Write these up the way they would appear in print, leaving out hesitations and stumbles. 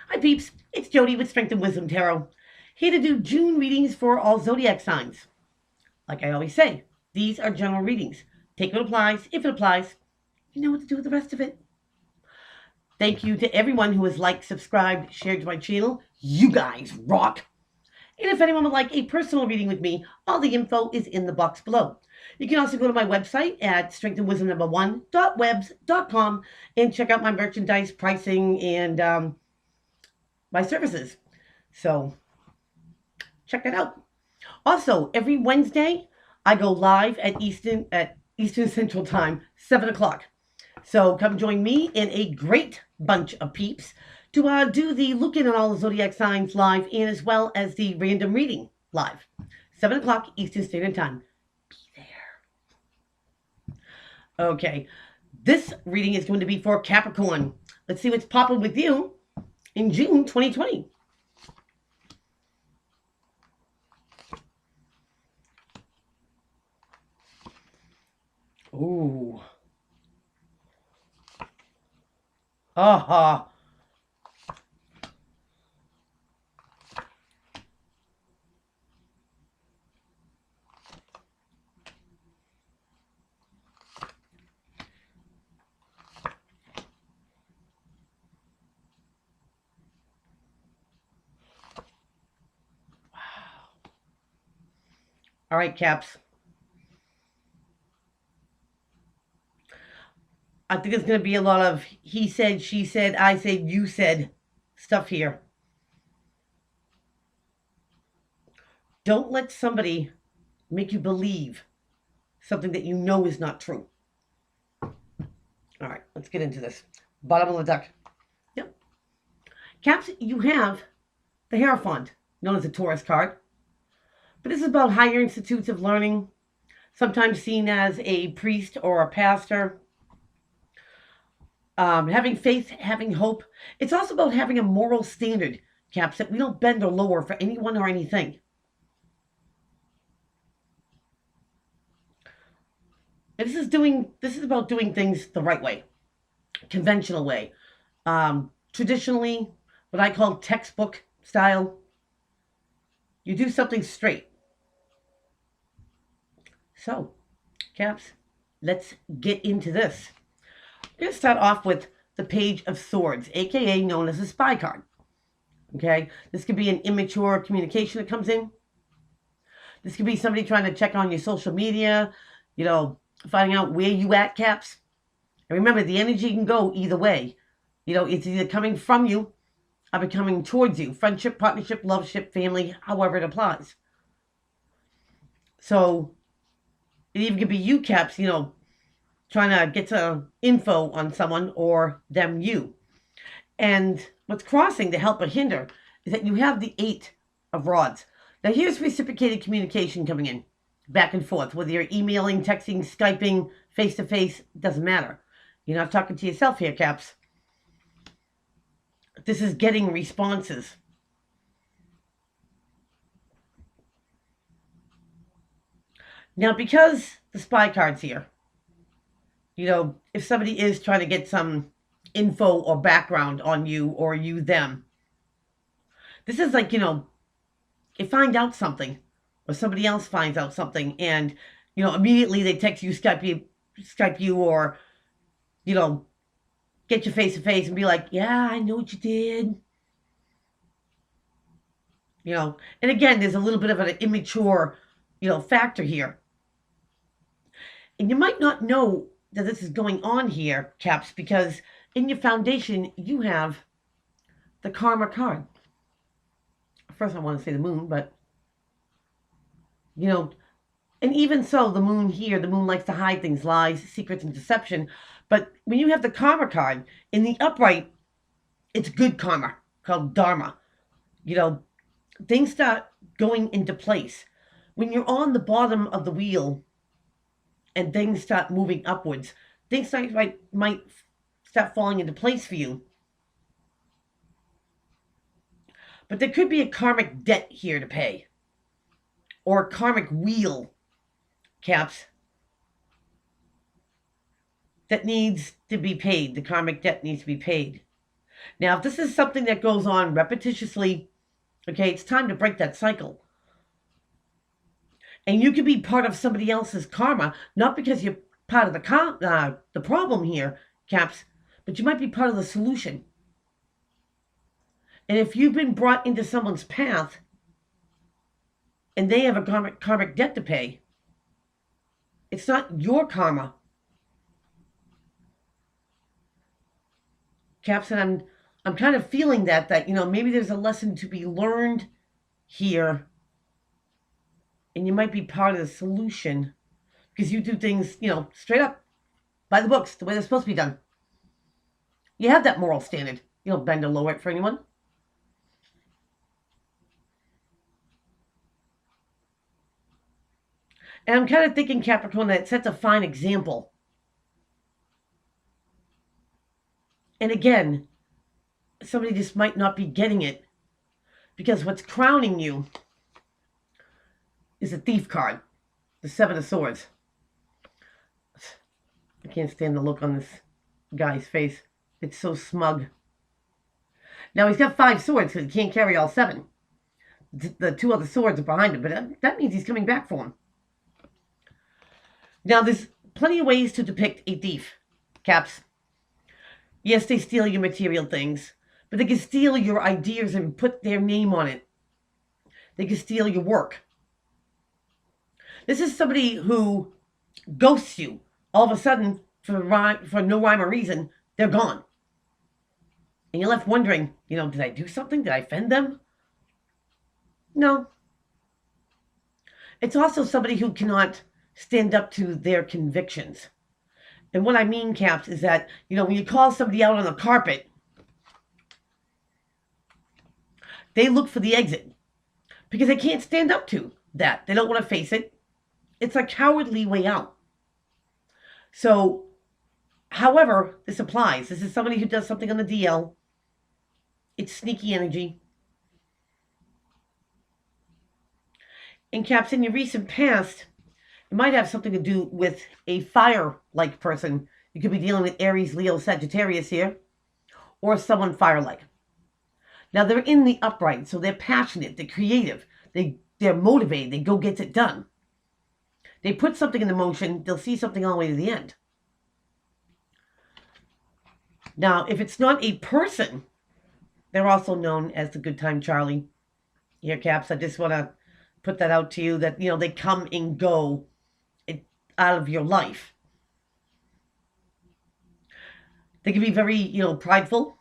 Hi peeps, it's Jody with Strength and Wisdom Tarot, here to do June readings for all zodiac signs. Like I always say, these are general readings. Take what applies. If it applies, you know what to do with the rest of it. Thank you to everyone who has liked, subscribed, shared to my channel. You guys rock. And if anyone would like a personal reading with me, all the info is in the box below. You can also go to my website at strengthandwisdom1.webs.com and check out my merchandise pricing and my services. So check that out. Also, every Wednesday, I go live at Eastern Central Time, 7 o'clock. So come join me and a great bunch of peeps to do the look-in on all the zodiac signs live and as well as the random reading live. 7 o'clock Eastern Standard Time. Be there. Okay, this reading is going to be for Capricorn. Let's see what's popping with you in June 2020. Ooh. Aha. All right, Caps. I think it's going to be a lot of he said, she said, I said, you said stuff here. Don't let somebody make you believe something that you know is not true. All right, let's get into this. Bottom of the deck. Yep. Caps, you have the Hierophant, known as the Taurus card. But this is about higher institutes of learning, sometimes seen as a priest or a pastor. Having faith, having hope. It's also about having a moral standard, Caps, that we don't bend or lower for anyone or anything. This is about doing things the right way, conventional way, traditionally, what I call textbook style. You do something straight. So, Caps, let's get into this. I'm going to start off with the Page of Swords, aka known as a spy card. Okay, this could be an immature communication that comes in. This could be somebody trying to check on your social media, finding out where you at, Caps. And remember, the energy can go either way. It's either coming from you or coming towards you. Friendship, partnership, loveship, family, however it applies. So it even could be you, Caps, trying to get some info on someone or them you. And what's crossing to help or hinder is that you have the 8 of Rods. Now here's reciprocated communication coming in, back and forth, whether you're emailing, texting, Skyping, face-to-face, doesn't matter. You're not talking to yourself here, Caps. This is getting responses. Now, because the spy card's here, if somebody is trying to get some info or background on you or you them, this is like, you find out something or somebody else finds out something and, immediately they text you, Skype you or, get you face to face and be like, yeah, I know what you did. And again, there's a little bit of an immature, factor here. And you might not know that this is going on here, Caps, because in your foundation, you have the Karma card. First, I want to say the Moon, but, and even so, the Moon here, the Moon likes to hide things, lies, secrets, and deception. But when you have the Karma card, in the upright, it's good karma, called Dharma. Things start going into place. When you're on the bottom of the wheel and things start moving upwards, things might start falling into place for you. But there could be a karmic debt here to pay. Or a karmic wheel, Caps, that needs to be paid. The karmic debt needs to be paid. Now, if this is something that goes on repetitiously, okay, it's time to break that cycle. And you can be part of somebody else's karma, not because you're part of the problem here, Caps, but you might be part of the solution. And if you've been brought into someone's path and they have a karmic debt to pay, it's not your karma. Caps, and I'm kind of feeling that maybe there's a lesson to be learned here, and you might be part of the solution because you do things, straight up by the books, the way they're supposed to be done. You have that moral standard. You don't bend or lower it for anyone. And I'm kind of thinking, Capricorn, that it sets a fine example. And again, somebody just might not be getting it because what's crowning you is a thief card, the Seven of Swords. I can't stand the look on this guy's face. It's so smug. Now, he's got 5 swords because he can't carry all 7. The 2 other swords are behind him, but that means he's coming back for him. Now, there's plenty of ways to depict a thief, Caps. Yes, they steal your material things, but they can steal your ideas and put their name on it. They can steal your work. This is somebody who ghosts you. All of a sudden, for no rhyme or reason, they're gone. And you're left wondering, did I do something? Did I offend them? No. It's also somebody who cannot stand up to their convictions. And what I mean, Caps, is that, when you call somebody out on the carpet, they look for the exit because they can't stand up to that. They don't want to face it. It's a cowardly way out. So, however, this applies. This is somebody who does something on the DL. It's sneaky energy. And Caps, in your recent past, it might have something to do with a fire-like person. You could be dealing with Aries, Leo, Sagittarius here, or someone fire-like. Now, they're in the upright, so they're passionate, they're creative, they're motivated, they go get it done. They put something into motion, they'll see something all the way to the end. Now, if it's not a person, they're also known as the Good Time Charlie. Here, Caps, I just want to put that out to you that, they come and go out of your life. They can be very, prideful.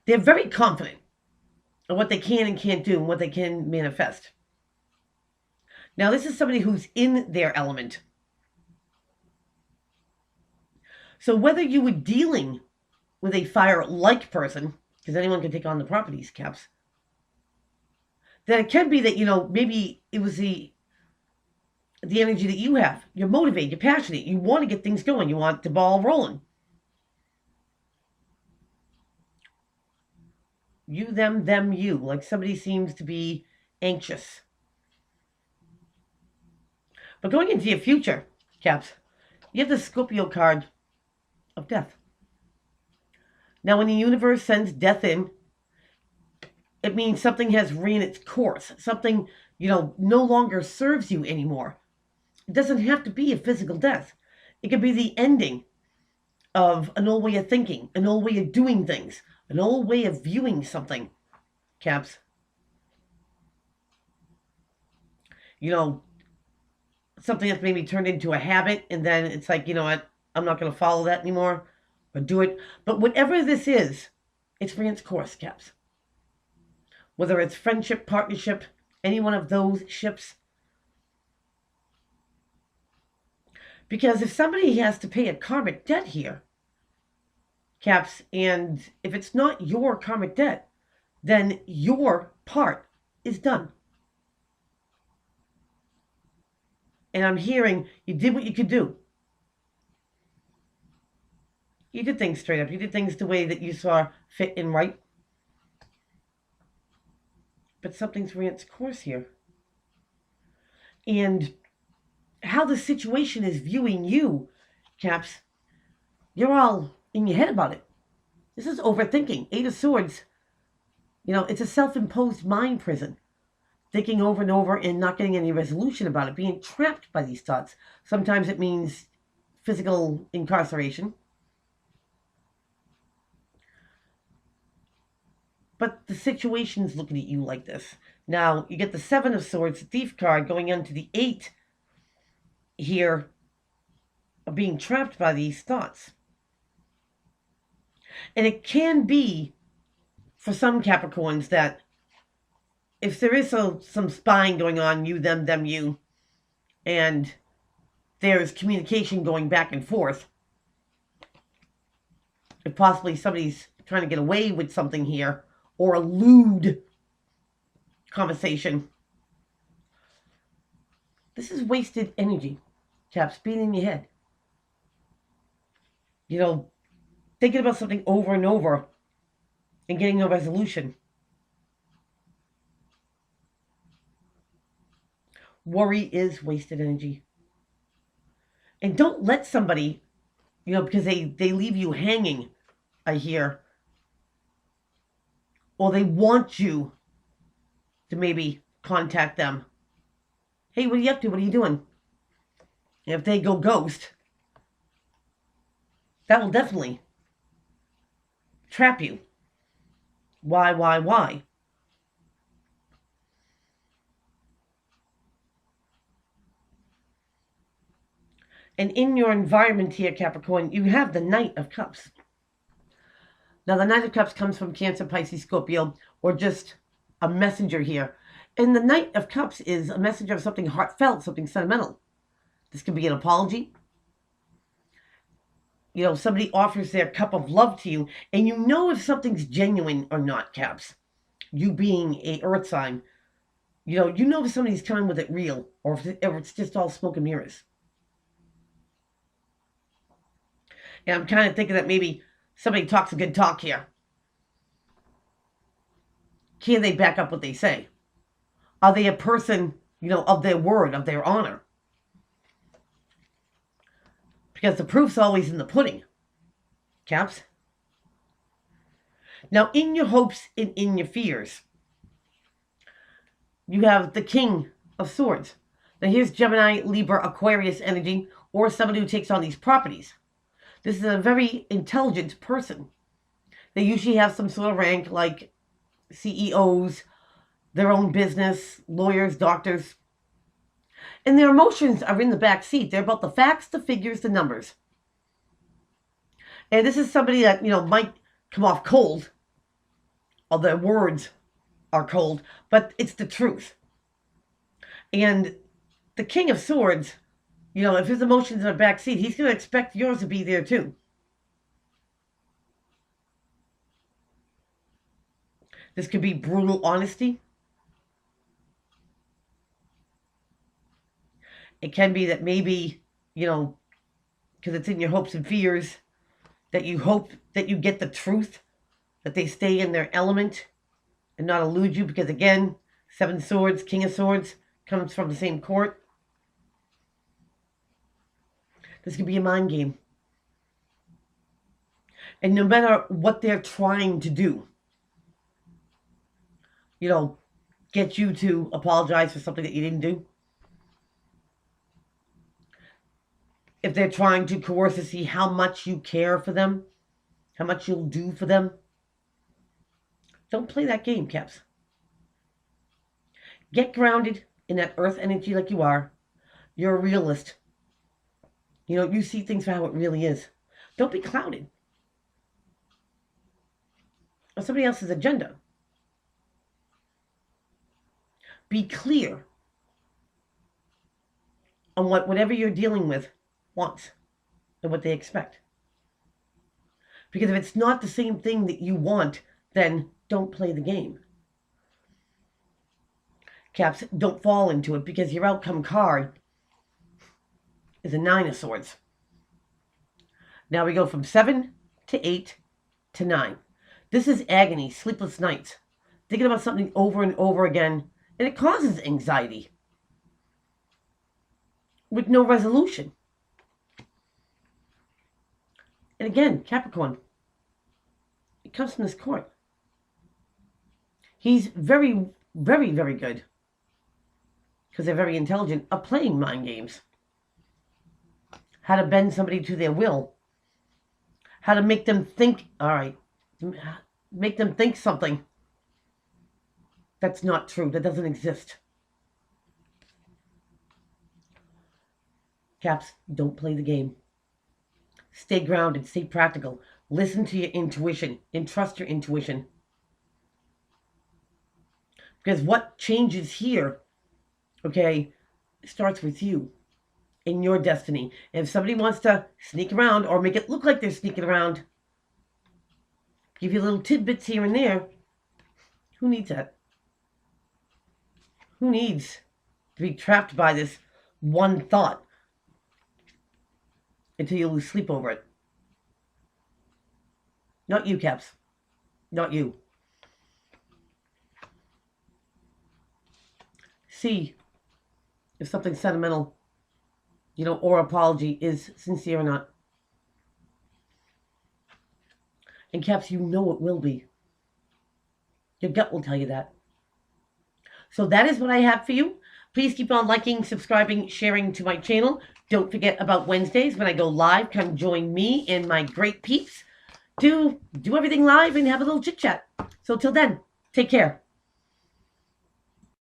They're very confident of what they can and can't do and what they can manifest. Now, this is somebody who's in their element. So whether you were dealing with a fire-like person, because anyone can take on the properties, Caps, then it can be that, maybe it was the energy that you have. You're motivated, you're passionate, you want to get things going, you want the ball rolling. You, them, you. Like somebody seems to be anxious. But going into your future, Caps, you have the Scorpio card of death. Now, when the universe sends death in, it means something has ran its course. Something, no longer serves you anymore. It doesn't have to be a physical death. It could be the ending of an old way of thinking, an old way of doing things, an old way of viewing something, Caps. Something that's maybe turned into a habit, and then it's like, I'm not going to follow that anymore or do it. But whatever this is, it's ran its course, Caps. Whether it's friendship, partnership, any one of those ships. Because if somebody has to pay a karmic debt here, Caps, and if it's not your karmic debt, then your part is done. And I'm hearing you did what you could do. You did things straight up. You did things the way that you saw fit and right. But something's ran its course here. And how the situation is viewing you, Caps, you're all in your head about it. This is overthinking. Eight of Swords, it's a self-imposed mind prison. Thinking over and over and not getting any resolution about it, being trapped by these thoughts. Sometimes it means physical incarceration. But the situation's looking at you like this. Now, you get the Seven of Swords, the Thief card, going into the Eight here of being trapped by these thoughts. And it can be, for some Capricorns, that if there is some spying going on, you, them, you, and there's communication going back and forth, if possibly somebody's trying to get away with something here, or a lewd conversation, this is wasted energy, Caps, being in your head. Thinking about something over and over and getting no resolution. Worry is wasted energy. And don't let somebody, because they leave you hanging, I hear, or they want you to maybe contact them. Hey, what are you up to? What are you doing? And if they go ghost, that will definitely trap you. Why? And in your environment here, Capricorn, you have the Knight of Cups. Now, the Knight of Cups comes from Cancer, Pisces, Scorpio, or just a messenger here. And the Knight of Cups is a messenger of something heartfelt, something sentimental. This could be an apology. Somebody offers their cup of love to you, and you know if something's genuine or not, Caps. You being a earth sign, you know if somebody's coming with it real, or if it's just all smoke and mirrors. And I'm kind of thinking that maybe somebody talks a good talk here. Can they back up what they say? Are they a person, of their word, of their honor? Because the proof's always in the pudding, Caps. Now, in your hopes and in your fears, you have the King of Swords. Now, here's Gemini, Libra, Aquarius energy, or somebody who takes on these properties. This is a very intelligent person. They usually have some sort of rank, like CEOs, their own business, lawyers, doctors. And their emotions are in the back seat. They're about the facts, the figures, the numbers. And this is somebody that, might come off cold, or their words are cold, but it's the truth. And the King of Swords, if his emotions are in the back seat, he's going to expect yours to be there too. This could be brutal honesty. It can be that maybe, because it's in your hopes and fears, that you hope that you get the truth, that they stay in their element and not elude you, because again, Seven Swords, King of Swords, comes from the same court. This could be a mind game. And no matter what they're trying to do, get you to apologize for something that you didn't do. If they're trying to coerce to see how much you care for them, how much you'll do for them, don't play that game, Caps. Get grounded in that earth energy like you are. You're a realist. You see things for how it really is. Don't be clouded on somebody else's agenda. Be clear on what whatever you're dealing with wants and what they expect. Because if it's not the same thing that you want, then don't play the game. Caps, don't fall into it, because your outcome card is a Nine of Swords. Now we go from 7 to 8 to 9. This is agony, sleepless nights, thinking about something over and over again, and it causes anxiety with no resolution. And again, Capricorn, comes from this court. He's very, very, very good, because they're very intelligent, at playing mind games. How to bend somebody to their will. How to make them think, all right, make them think something that's not true, that doesn't exist. Caps, don't play the game. Stay grounded, stay practical. Listen to your intuition and trust your intuition. Because what changes here, okay, starts with you in your destiny. And if somebody wants to sneak around or make it look like they're sneaking around, give you little tidbits here and there, who needs that? Who needs to be trapped by this one thought until you lose sleep over it? Not you, Caps. Not you. See if something sentimental, or apology is sincere or not. And Caps, you know it will be. Your gut will tell you that. So that is what I have for you. Please keep on liking, subscribing, sharing to my channel. Don't forget about Wednesdays when I go live. Come join me and my great peeps to do everything live and have a little chit chat. So till then, take care.